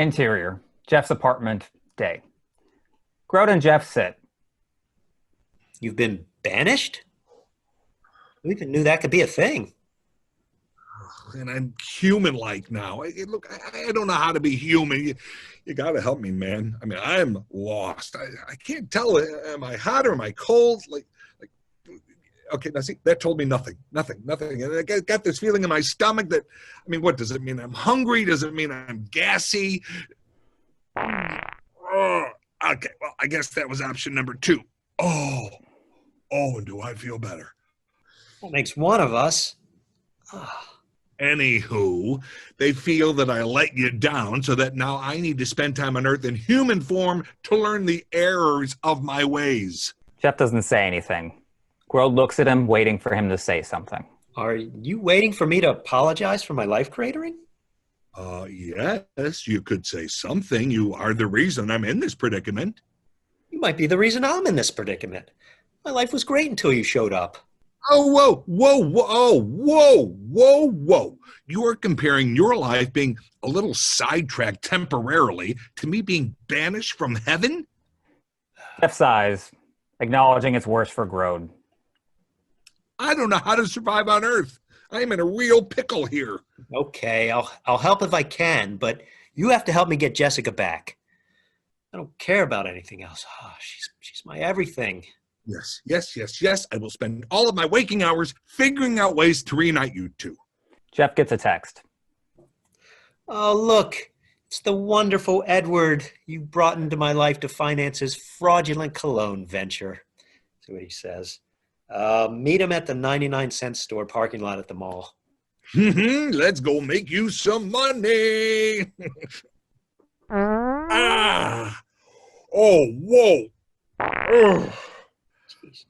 Interior, Jeff's apartment, day. Groad and Geoff sit. You've been banished? Who even knew that could be a thing? And I'm human-like now. Look, I don't know how to be human. You got to help me, man. I mean, I'm lost. I can't tell. Am I hot or am I cold? Okay, now see, that told me nothing. And I got this feeling in my stomach that, I mean, what does it mean? I'm hungry? Does it mean I'm gassy? Oh, okay, well, I guess that was option number 2. Oh, and do I feel better? That makes one of us. Anywho, they feel that I let you down, so that now I need to spend time on Earth in human form to learn the errors of my ways. Geoff doesn't say anything. Groad looks at him, waiting for him to say something. Are you waiting for me to apologize for my life cratering? Yes, you could say something. You are the reason I'm in this predicament. You might be the reason I'm in this predicament. My life was great until you showed up. Oh, whoa. You are comparing your life being a little sidetracked temporarily to me being banished from heaven? Geoff sighs, acknowledging it's worse for Groad. I don't know how to survive on Earth. I am in a real pickle here. Okay, I'll help if I can, but you have to help me get Jessica back. I don't care about anything else. Oh, she's my everything. Yes. I will spend all of my waking hours figuring out ways to reunite you two. Geoff gets a text. Oh, look. It's the wonderful Edward you brought into my life to finance his fraudulent cologne venture. That's what he says. Meet him at the 99-cent store parking lot at the mall. Let's go make you some money. Whoa.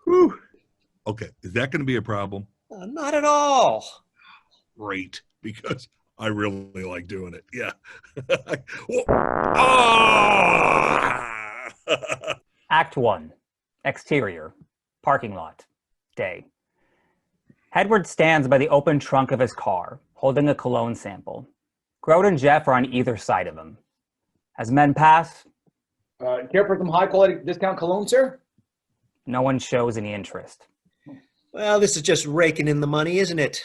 Whew. Okay, is that going to be a problem? Not at all. Great, because I really like doing it. Yeah. Act 1, exterior, parking lot, day. Edward stands by the open trunk of his car, holding a cologne sample. Groad and Geoff are on either side of him. As men pass, care for some high-quality discount cologne, sir? no one shows any interest. Well, this is just raking in the money, isn't it?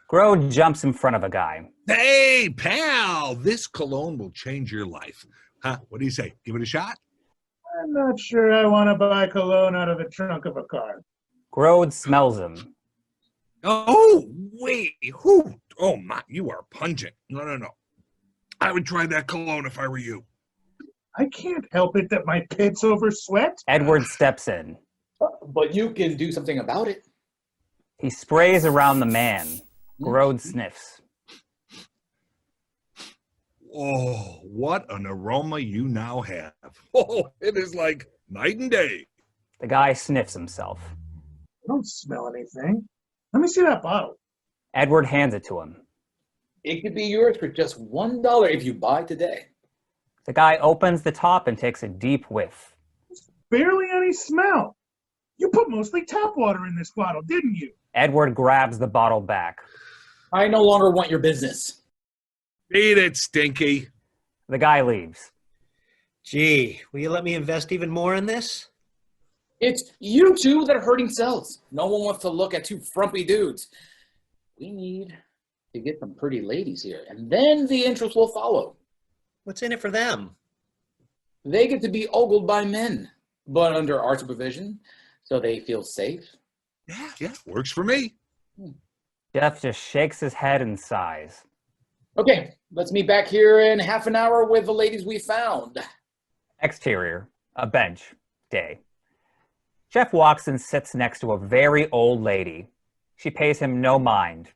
Groad jumps in front of a guy. Hey, pal, this cologne will change your life. Huh? What do you say? Give it a shot? I'm not sure I want to buy cologne out of the trunk of a car. Groad smells him. Oh, wait. Who? Oh, my, you are pungent. No. I would try that cologne if I were you. I can't help it that my pits oversweat. Edward steps in. But you can do something about it. He sprays around the man. Groad sniffs. Oh, what an aroma you now have. Oh, it is like night and day. The guy sniffs himself. I don't smell anything. Let me see that bottle. Edward hands it to him. It could be yours for just $1 if you buy today. The guy opens the top and takes a deep whiff. Barely any smell. You put mostly tap water in this bottle, didn't you? Edward grabs the bottle back. I no longer want your business. Beat it, Stinky. The guy leaves. Gee, will you let me invest even more in this? It's you two that are hurting cells. No one wants to look at two frumpy dudes. We need to get some pretty ladies here, and then the interest will follow. What's in it for them? They get to be ogled by men, but under our supervision, so they feel safe. Yeah, works for me. Geoff just shakes his head and sighs. Okay, let's meet back here in half an hour with the ladies we found. Exterior, a bench, day. Geoff walks and sits next to a very old lady. She pays him no mind.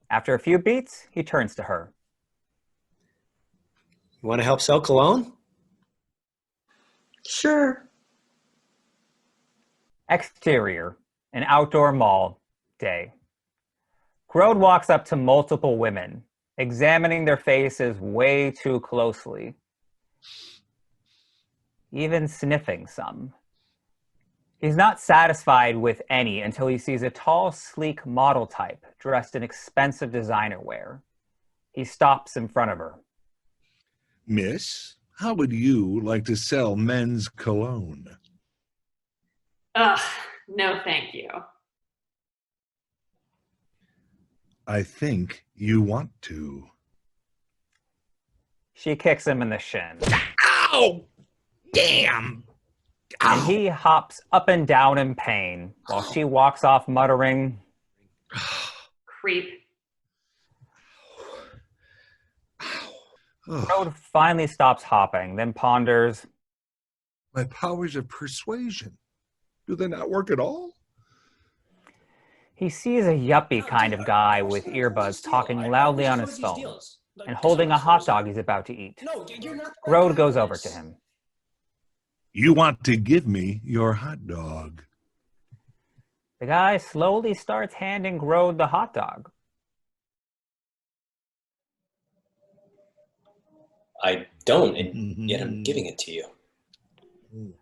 After a few beats, he turns to her. You want to help sell cologne? Sure. Exterior, an outdoor mall, day. Groad walks up to multiple women, examining their faces way too closely, even sniffing some. He's not satisfied with any until he sees a tall, sleek model type dressed in expensive designer wear. He stops in front of her. Miss, how would you like to sell men's cologne? Ugh, no thank you. I think you want to. She kicks him in the shin. Ow! Damn! And he hops up and down in pain while she walks off muttering, Creep. Groad finally stops hopping, then ponders, My powers of persuasion. Do they not work at all? he sees a yuppie kind of guy with earbuds talking loudly on his phone and holding a hot dog he's about to eat. Groad goes over to him. You want to give me your hot dog. The guy slowly starts handing Groad the hot dog. I don't, and yet I'm giving it to you.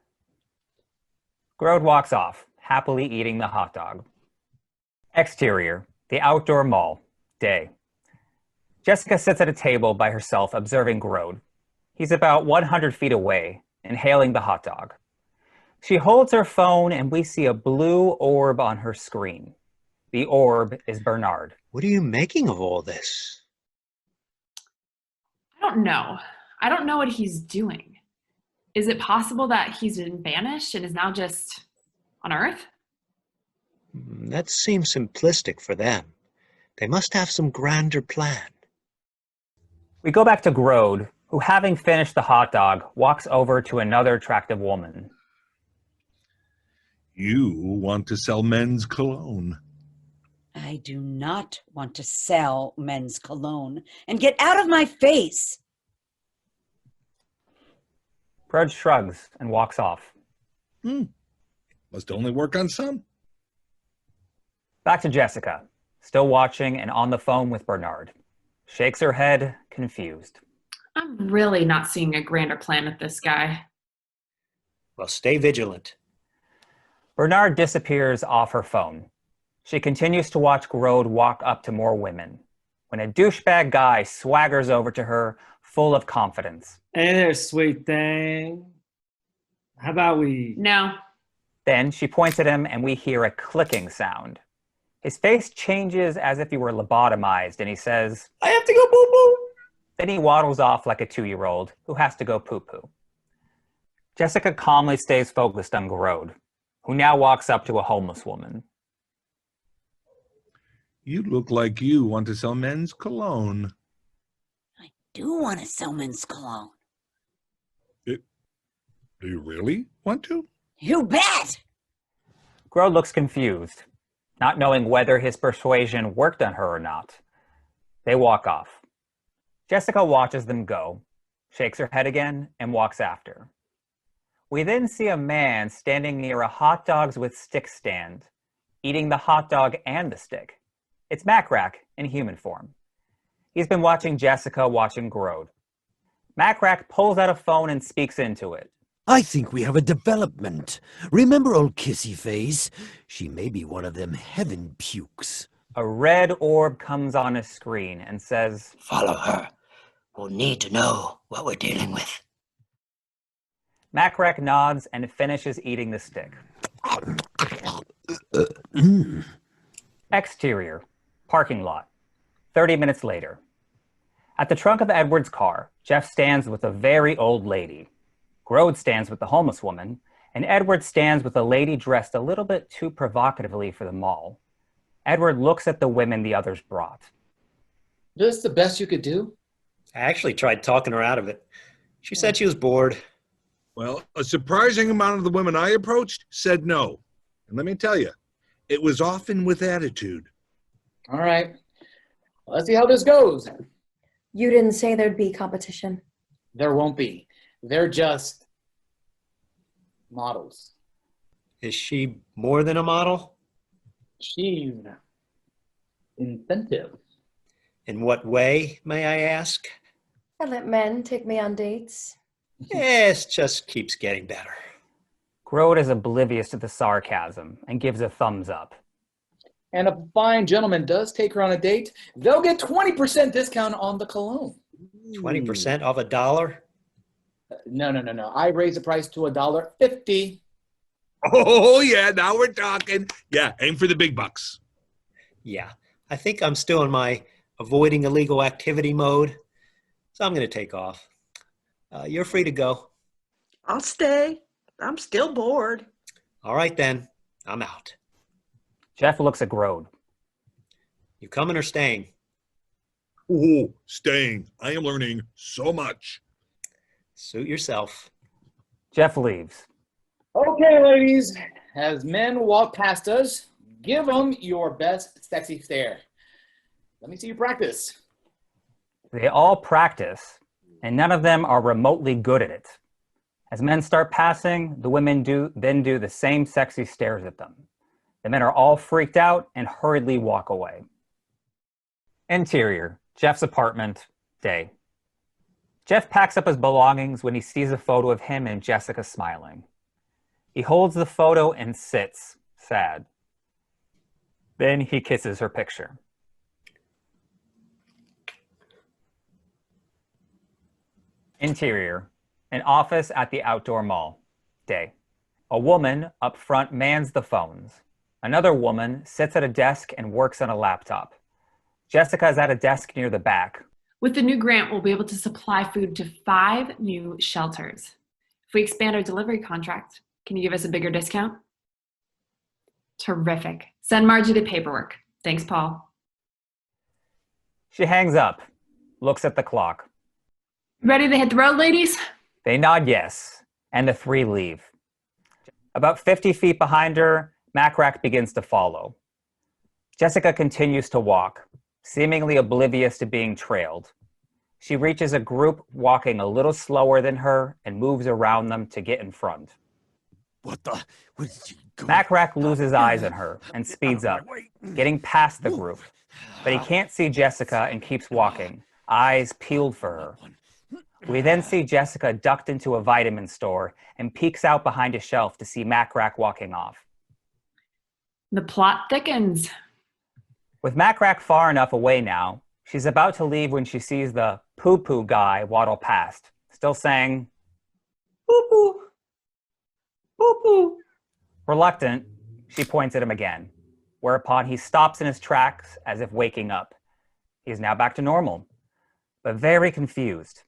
Groad walks off, happily eating the hot dog. Exterior, the outdoor mall, day. Jessica sits at a table by herself observing Groad. He's about 100 feet away, inhaling the hot dog. She holds her phone and we see a blue orb on her screen. The orb is Bernard. What are you making of all this? I don't know. I don't know what he's doing. Is it possible that he's been banished and is now just on Earth? That seems simplistic for them. They must have some grander plan. We go back to Groad, who, having finished the hot dog, walks over to another attractive woman. You want to sell men's cologne. I do not want to sell men's cologne. And get out of my face! Groad shrugs and walks off. Must only work on some. Back to Jessica, still watching and on the phone with Bernard. Shakes her head, confused. I'm really not seeing a grander plan with this guy. Well, stay vigilant. Bernard disappears off her phone. She continues to watch Groad walk up to more women, when a douchebag guy swaggers over to her, full of confidence. Hey there, sweet thing. How about we... No. Then she points at him and we hear a clicking sound. His face changes as if he were lobotomized and he says, I have to go poo-poo. Then he waddles off like a 2-year-old who has to go poo-poo. Jessica calmly stays focused on Groad, who now walks up to a homeless woman. You look like you want to sell men's cologne. I do want to sell men's cologne. Do you really want to? You bet! Groad looks confused, not knowing whether his persuasion worked on her or not. They walk off. Jessica watches them go, shakes her head again, and walks after. We then see a man standing near a hot dogs with stick stand, eating the hot dog and the stick. It's Makrak in human form. He's been watching Jessica watching Groad. Makrak pulls out a phone and speaks into it. I think we have a development. Remember old Kissy Face? She may be one of them heaven pukes. A red orb comes on his screen and says, Follow her. We'll need to know what we're dealing with. Makrak nods and finishes eating the stick. Exterior, parking lot. 30 minutes later. At the trunk of Edward's car, Geoff stands with a very old lady. Groad stands with the homeless woman, and Edward stands with a lady dressed a little bit too provocatively for the mall. Edward looks at the women the others brought. This the best you could do? I actually tried talking her out of it. She said she was bored. Well, a surprising amount of the women I approached said no. And let me tell you, it was often with attitude. All right. Let's see how this goes. You didn't say there'd be competition. There won't be. They're just models. Is she more than a model? She's incentive. In what way, may I ask? I let men take me on dates. Yes, just keeps getting better. Groad is oblivious to the sarcasm and gives a thumbs up. And if a fine gentleman does take her on a date, they'll get 20% discount on the cologne. 20% off $1? No. I raised the price to $1.50. Oh, yeah, now we're talking. Yeah, aim for the big bucks. Yeah, I think I'm still in my avoiding illegal activity mode, so I'm going to take off. You're free to go. I'll stay. I'm still bored. All right, then. I'm out. Geoff looks at Groad. You coming or staying? Oh, staying. I am learning so much. Suit yourself. Geoff leaves. Okay, ladies. As men walk past us, give them your best sexy stare. Let me see you practice. They all practice, and none of them are remotely good at it. As men start passing, the women then do the same sexy stares at them. The men are all freaked out and hurriedly walk away. Interior, Geoff's apartment, day. Geoff packs up his belongings when he sees a photo of him and Jessica smiling. He holds the photo and sits, sad. Then he kisses her picture. Interior, an office at the outdoor mall, day. A woman up front mans the phones. Another woman sits at a desk and works on a laptop. Jessica is at a desk near the back. With the new grant, we'll be able to supply food to 5 new shelters. If we expand our delivery contract, can you give us a bigger discount? Terrific. Send Margie the paperwork. Thanks, Paul. She hangs up, looks at the clock. Ready to hit the road, ladies? They nod yes, and the 3 leave. About 50 feet behind her, Makrak begins to follow. Jessica continues to walk, seemingly oblivious to being trailed. She reaches a group walking a little slower than her and moves around them to get in front. What the? Makrak loses eyes on her and speeds up, getting past the group. But he can't see Jessica and keeps walking, eyes peeled for her. We then see Jessica ducked into a vitamin store and peeks out behind a shelf to see Makrak walking off. The plot thickens. With Makrak far enough away now, she's about to leave when she sees the poo-poo guy waddle past, still saying, "Poo-poo, poo-poo." Reluctant, she points at him again, whereupon he stops in his tracks as if waking up. He is now back to normal, but very confused.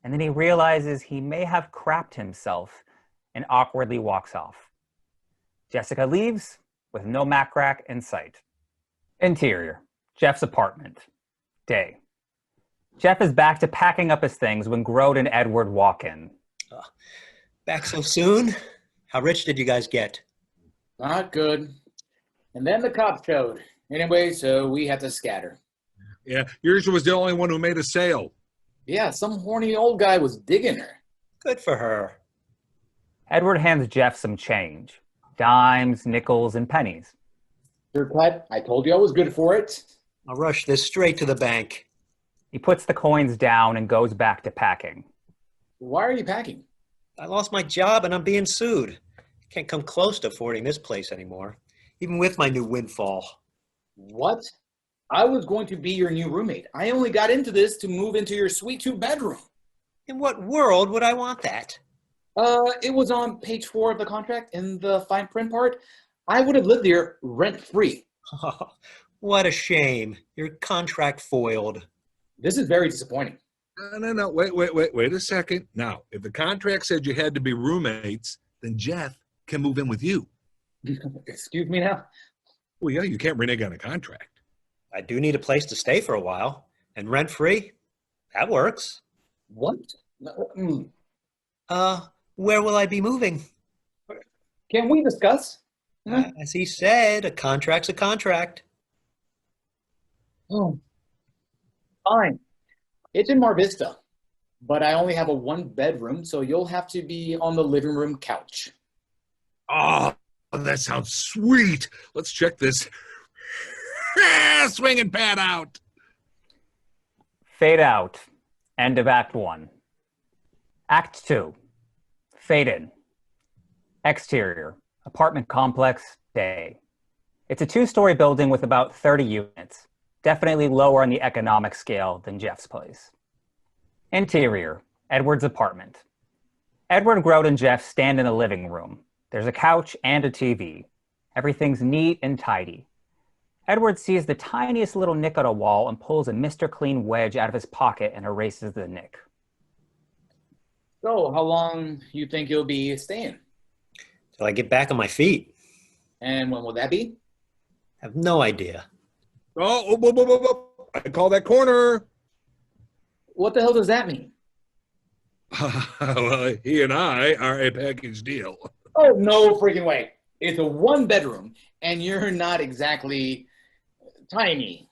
And then he realizes he may have crapped himself and awkwardly walks off. Jessica leaves with no Makrak in sight. Interior, Geoff's apartment, day. Geoff is back to packing up his things when Groad and Edward walk in. Back so soon? How rich did you guys get? Not good. And then the cops showed. Anyway, so we had to scatter. Yeah, yours was the only one who made a sale. Yeah, some horny old guy was digging her. Good for her. Edward hands Geoff some change. Dimes, nickels, and pennies. Sure, cut. I told you I was good for it. I'll rush this straight to the bank. He puts the coins down and goes back to packing. Why are you packing? I lost my job and I'm being sued. Can't come close to affording this place anymore, even with my new windfall. What? I was going to be your new roommate. I only got into this to move into your sweet 2-bedroom. In what world would I want that? It was on page 4 of the contract in the fine print part. I would have lived here rent-free. What a shame. Your contract foiled. This is very disappointing. No. Wait a second. Now, if the contract said you had to be roommates, then Geoff can move in with you. Excuse me now? Well, yeah, you can't renege on a contract. I do need a place to stay for a while. And rent-free? That works. What? Where will I be moving? Can we discuss? As he said, a contract's a contract. Oh, fine. It's in Mar Vista, but I only have a 1-bedroom, so you'll have to be on the living room couch. Oh, that sounds sweet. Let's check this. Swing and pad out. Fade out. End of Act 1. Act 2. Fade in. Exterior. Apartment complex, day. It's a 2-story building with about 30 units. Definitely lower on the economic scale than Geoff's place. Interior. Edward's apartment. Edward, Groad, and Geoff stand in the living room. There's a couch and a TV. Everything's neat and tidy. Edward sees the tiniest little nick on a wall and pulls a Mr. Clean wedge out of his pocket and erases the nick. So, how long you think you'll be staying? Till I get back on my feet. And when will that be? I have no idea. Oh, whoa, whoa, whoa, whoa. I call that corner. What the hell does that mean? Well, he and I are a package deal. Oh, no freaking way. It's a 1-bedroom, and you're not exactly tiny.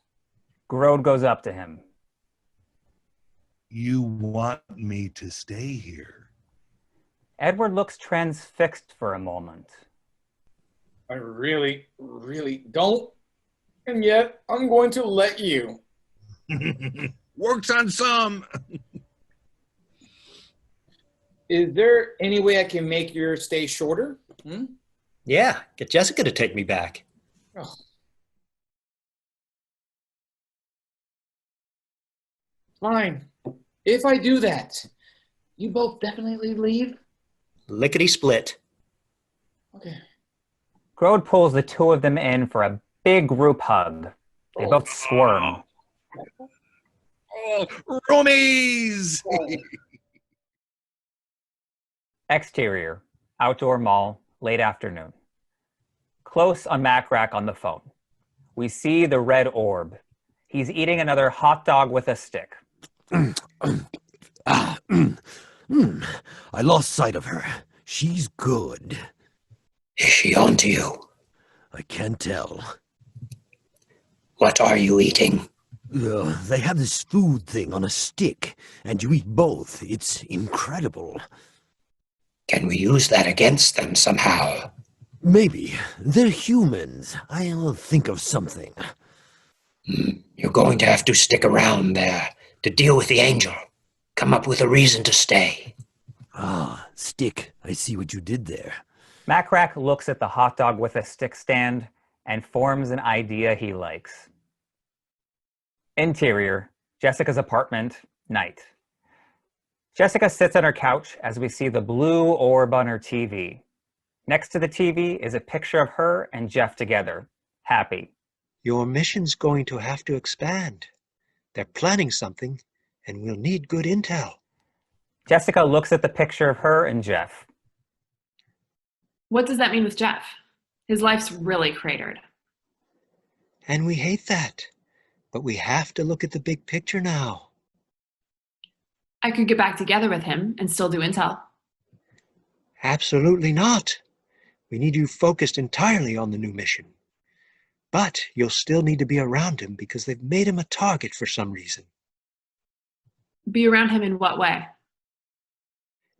Groad goes up to him. You want me to stay here? Edward looks transfixed for a moment. I really, really don't. And yet, I'm going to let you. Works on some. Is there any way I can make your stay shorter? Yeah, get Jessica to take me back. Oh. Fine. If I do that, you both definitely leave? Lickety split. Okay. Groad pulls the two of them in for a big group hug. They both squirm. Oh, roomies! Exterior, outdoor mall, late afternoon. Close on Makrak on the phone. We see the red orb. He's eating another hot dog with a stick. I lost sight of her. She's good. Is she on to you? I can't tell. What are you eating? They have this food thing on a stick, and you eat both. It's incredible. Can we use that against them somehow? Maybe. They're humans. I'll think of something. You're going to have to stick around there to deal with the angel. Come up with a reason to stay. Ah, stick. I see what you did there. Makrak looks at the hot dog with a stick stand and forms an idea he likes. Interior, Jessica's apartment, night. Jessica sits on her couch as we see the blue orb on her TV. Next to the TV is a picture of her and Geoff together, happy. Your mission's going to have to expand. They're planning something, and we'll need good intel. Jessica looks at the picture of her and Geoff. What does that mean with Geoff? His life's really cratered. And we hate that. But we have to look at the big picture now. I could get back together with him and still do intel. Absolutely not. We need you focused entirely on the new mission. But you'll still need to be around him because they've made him a target for some reason. Be around him in what way?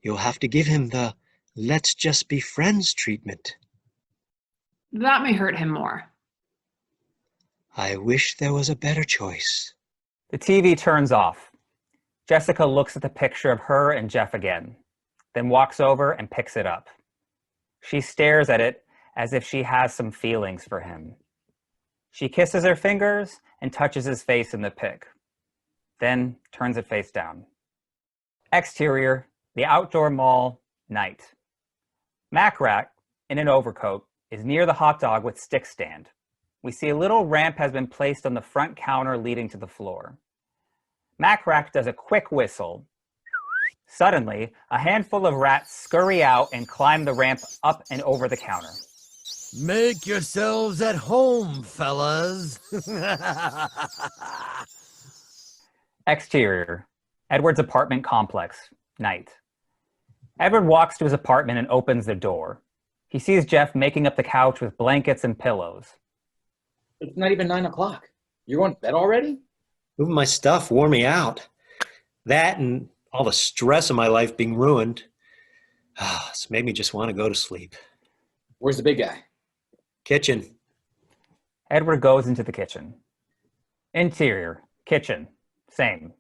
You'll have to give him the let's just be friends treatment. That may hurt him more. I wish there was a better choice. The TV turns off. Jessica looks at the picture of her and Geoff again, then walks over and picks it up. She stares at it as if she has some feelings for him. She kisses her fingers and touches his face in the pic, then turns it face down. Exterior, the outdoor mall, night. Makrak, in an overcoat, is near the hot dog with stick stand. We see a little ramp has been placed on the front counter leading to the floor. Makrak does a quick whistle. Suddenly, a handful of rats scurry out and climb the ramp up and over the counter. Make yourselves at home, fellas. Exterior, Edward's apartment complex, night. Edward walks to his apartment and opens the door. He sees Geoff making up the couch with blankets and pillows. It's not even 9 o'clock. You're going to bed already? Moving my stuff wore me out. That and all the stress of my life being ruined. It's made me just want to go to sleep. Where's the big guy? Kitchen. Edward goes into the kitchen. Interior, kitchen, same.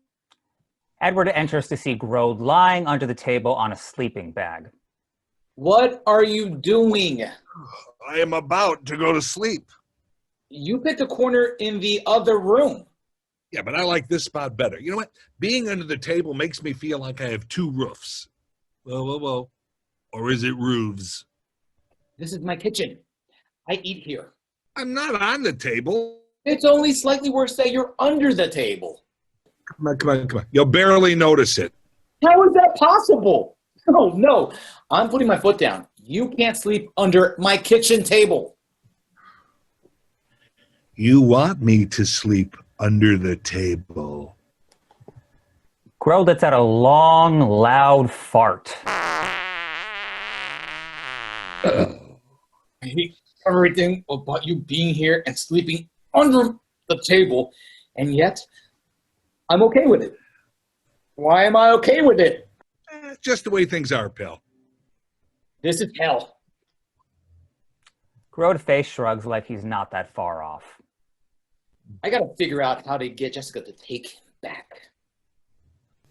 Edward enters to see Groad lying under the table on a sleeping bag. What are you doing? I am about to go to sleep. You picked a corner in the other room. Yeah, but I like this spot better. You know what? Being under the table makes me feel like I have two roofs. Whoa, whoa, whoa. Or is it roofs? This is my kitchen. I eat here. I'm not on the table. It's only slightly worse that you're under the table. Come on. You'll barely notice it. How is that possible? No. I'm putting my foot down. You can't sleep under my kitchen table. You want me to sleep under the table. Groad lets out a long, loud fart. I hate everything about you being here and sleeping under the table, and yet I'm okay with it. Why am I okay with it? Just the way things are, pal. This is hell. Groad face shrugs like he's not that far off. I gotta figure out how to get Jessica to take him back.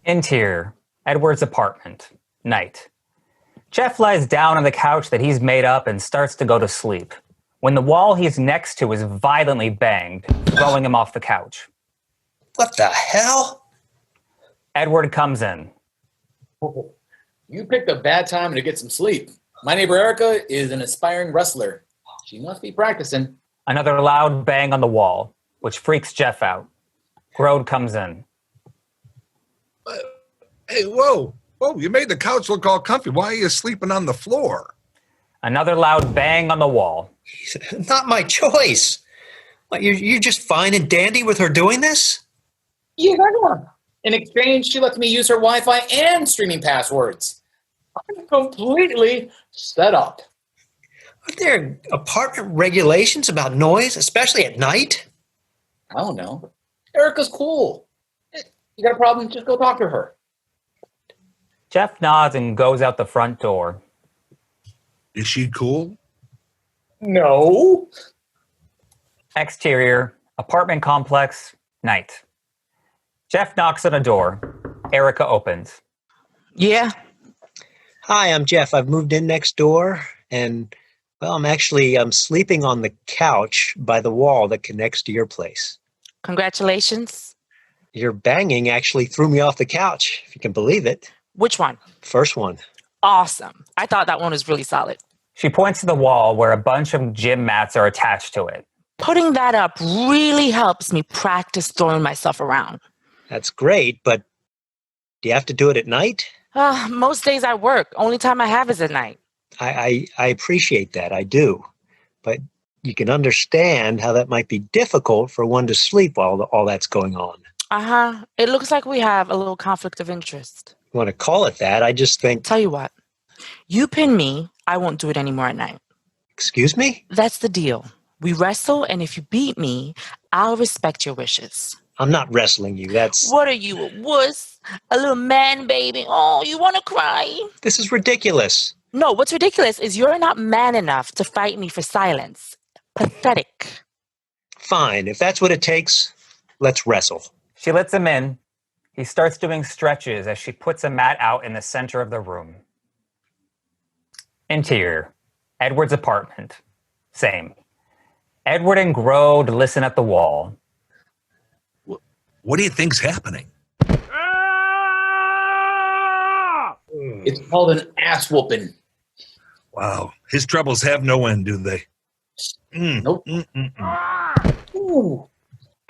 Interior, Edward's apartment, night. Geoff lies down on the couch that he's made up and starts to go to sleep, when the wall he's next to is violently banged, throwing him off the couch. What the hell? Edward comes in. Oh, you picked a bad time to get some sleep. My neighbor Erica is an aspiring wrestler. She must be practicing. Another loud bang on the wall, which freaks Geoff out. Groad comes in. Hey, whoa, you made the couch look all comfy. Why are you sleeping on the floor? Another loud bang on the wall. Not my choice. What, you're just fine and dandy with her doing this? Yeah. In exchange, she lets me use her Wi-Fi and streaming passwords. I'm completely set up. Are there apartment regulations about noise, especially at night? I don't know. Erica's cool. You got a problem? Just go talk to her. Geoff nods and goes out the front door. Is she cool? No. Exterior, apartment complex, night. Geoff knocks on a door. Erica opens. Yeah? Hi, I'm Geoff. I've moved in next door, and, well, I'm sleeping on the couch by the wall that connects to your place. Congratulations. Your banging actually threw me off the couch, if you can believe it. Which one? First one. Awesome. I thought that one was really solid. She points to the wall where a bunch of gym mats are attached to it. Putting that up really helps me practice throwing myself around. That's great, but do you have to do it at night? Most days I work. Only time I have is at night. I appreciate that. I do. But you can understand how that might be difficult for one to sleep while all that's going on. It looks like we have a little conflict of interest. You want to call it that? I just think... Tell you what. You pin me, I won't do it anymore at night. Excuse me? That's the deal. We wrestle, and if you beat me, I'll respect your wishes. I'm not wrestling you. That's... What are you, a wuss? A little man baby? Oh, you want to cry? This is ridiculous. No, what's ridiculous is you're not man enough to fight me for silence. Pathetic. Fine. If that's what it takes, let's wrestle. She lets him in. He starts doing stretches as she puts a mat out in the center of the room. Interior, Edward's apartment. Same. Edward and Groad listen at the wall. What do you think's happening? It's called an ass whooping. Wow. His troubles have no end, do they? Nope. Ooh.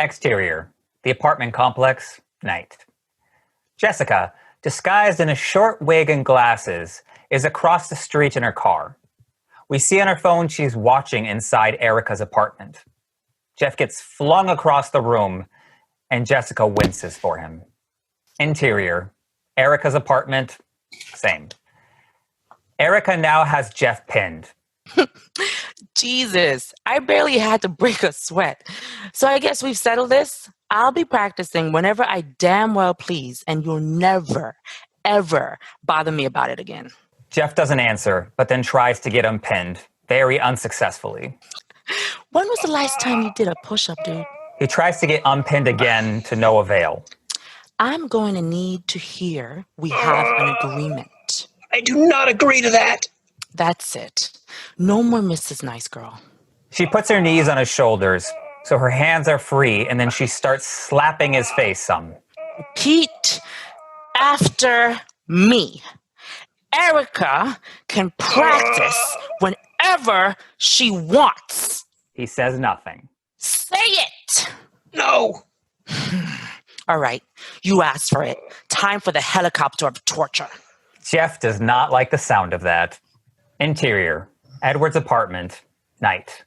Exterior, the apartment complex, night. Jessica, disguised in a short wig and glasses, is across the street in her car. We see on her phone she's watching inside Erica's apartment. Geoff gets flung across the room, and Jessica winces for him. Interior, Erica's apartment, same. Erica now has Geoff pinned. Jesus, I barely had to break a sweat. So I guess we've settled this. I'll be practicing whenever I damn well please, and you'll never, ever bother me about it again. Geoff doesn't answer, but then tries to get him pinned, very unsuccessfully. When was the last time you did a push-up, dude? He tries to get unpinned again to no avail. I'm going to need to hear we have an agreement. I do not agree to that. That's it. No more Mrs. Nice Girl. She puts her knees on his shoulders, so her hands are free, and then she starts slapping his face some. Repeat after me. Erica can practice whenever she wants. He says nothing. Say it! No! All right, you asked for it. Time for the helicopter of torture. Geoff does not like the sound of that. Interior, Edward's apartment, night.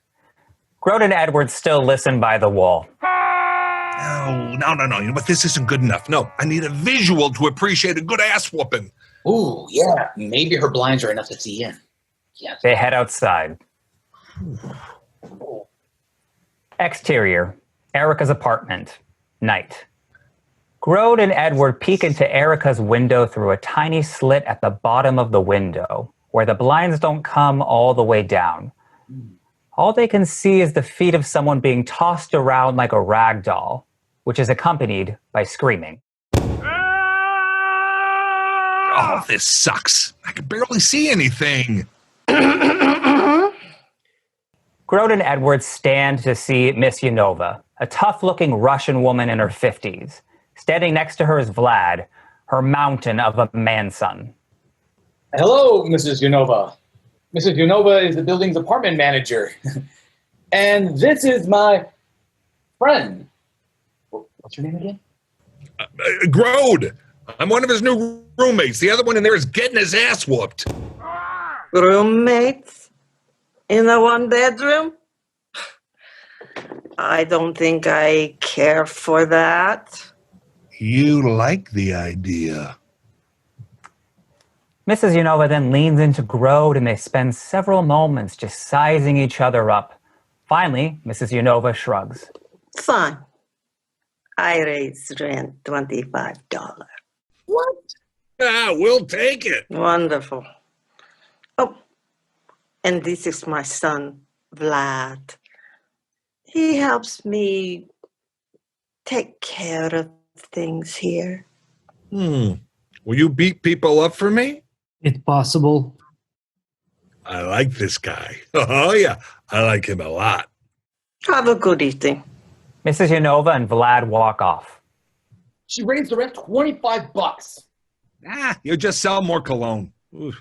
Groad and Edward still listen by the wall. No. But this isn't good enough. No, I need a visual to appreciate a good ass whooping. Ooh, yeah. Maybe her blinds are enough to see in. Yes. They head outside. Exterior, Erica's apartment, night. Groad and Edward peek into Erica's window through a tiny slit at the bottom of the window, where the blinds don't come all the way down. All they can see is the feet of someone being tossed around like a rag doll, which is accompanied by screaming. Oh, this sucks. I can barely see anything. Groad and Edward stand to see Miss Yunova, a tough-looking Russian woman in her 50s. Standing next to her is Vlad, her mountain of a man-son. Hello, Mrs. Yunova. Mrs. Yunova is the building's apartment manager. And this is my friend. What's your name again? Groad. I'm one of his new roommates. The other one in there is getting his ass whooped. Roommates? In a one bedroom? I don't think I care for that. You like the idea. Mrs. Yunova then leans into Groad and they spend several moments just sizing each other up. Finally, Mrs. Yunova shrugs. Fine. I raise rent $25. What? We'll take it. Wonderful. Oh, and this is my son, Vlad. He helps me take care of things here. Will you beat people up for me? It's possible. I like this guy. Oh, yeah. I like him a lot. Have a good evening. Mrs. Yunova and Vlad walk off. She raised the rent $25. You just sell more cologne. Oof.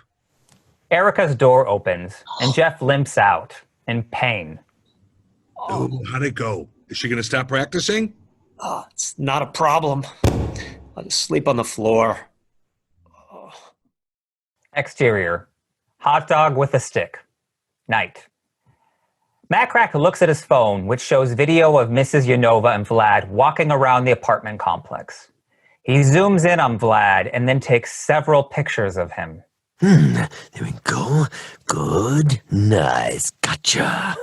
Erica's door opens and Geoff limps out in pain. Ooh, how'd it go? Is she going to stop practicing? Oh, it's not a problem. I'll just sleep on the floor. Oh. Exterior, hot dog with a stick, night. Makrak looks at his phone, which shows video of Mrs. Yunova and Vlad walking around the apartment complex. He zooms in on Vlad and then takes several pictures of him. There we go. Good. Nice. Gotcha.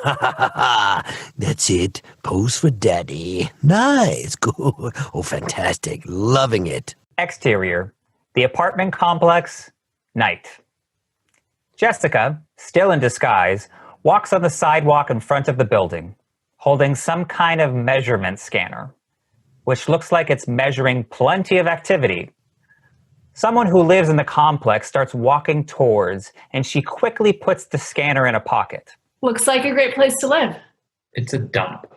That's it. Pose for daddy. Nice. Good. Oh, fantastic. Loving it. Exterior, the apartment complex, night. Jessica, still in disguise, walks on the sidewalk in front of the building, holding some kind of measurement scanner, which looks like it's measuring plenty of activity. Someone who lives in the complex starts walking towards, and she quickly puts the scanner in a pocket. Looks like a great place to live. It's a dump.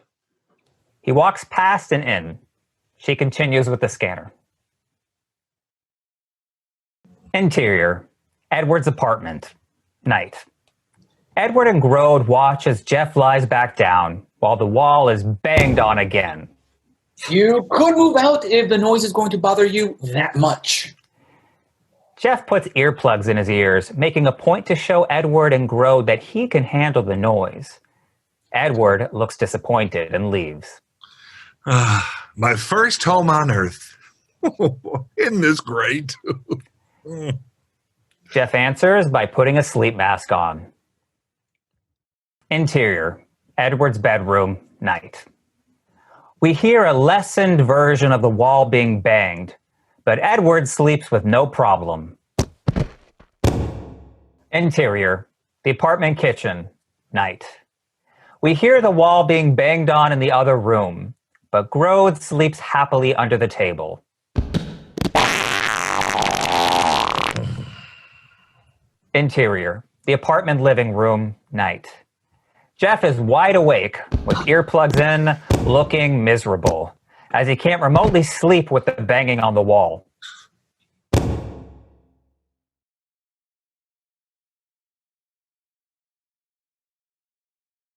He walks past and in. She continues with the scanner. Interior, Edward's apartment, night. Edward and Groad watch as Geoff lies back down while the wall is banged on again. You could move out if the noise is going to bother you that much. Geoff puts earplugs in his ears, making a point to show Edward and Groad that he can handle the noise. Edward looks disappointed and leaves. My first home on Earth. Isn't this great? Geoff answers by putting a sleep mask on. Interior, Edward's bedroom, night. We hear a lessened version of the wall being banged, but Edward sleeps with no problem. Interior, the apartment kitchen, night. We hear the wall being banged on in the other room, but Groad sleeps happily under the table. Interior, the apartment living room, night. Geoff is wide awake, with earplugs in, looking miserable, as he can't remotely sleep with the banging on the wall.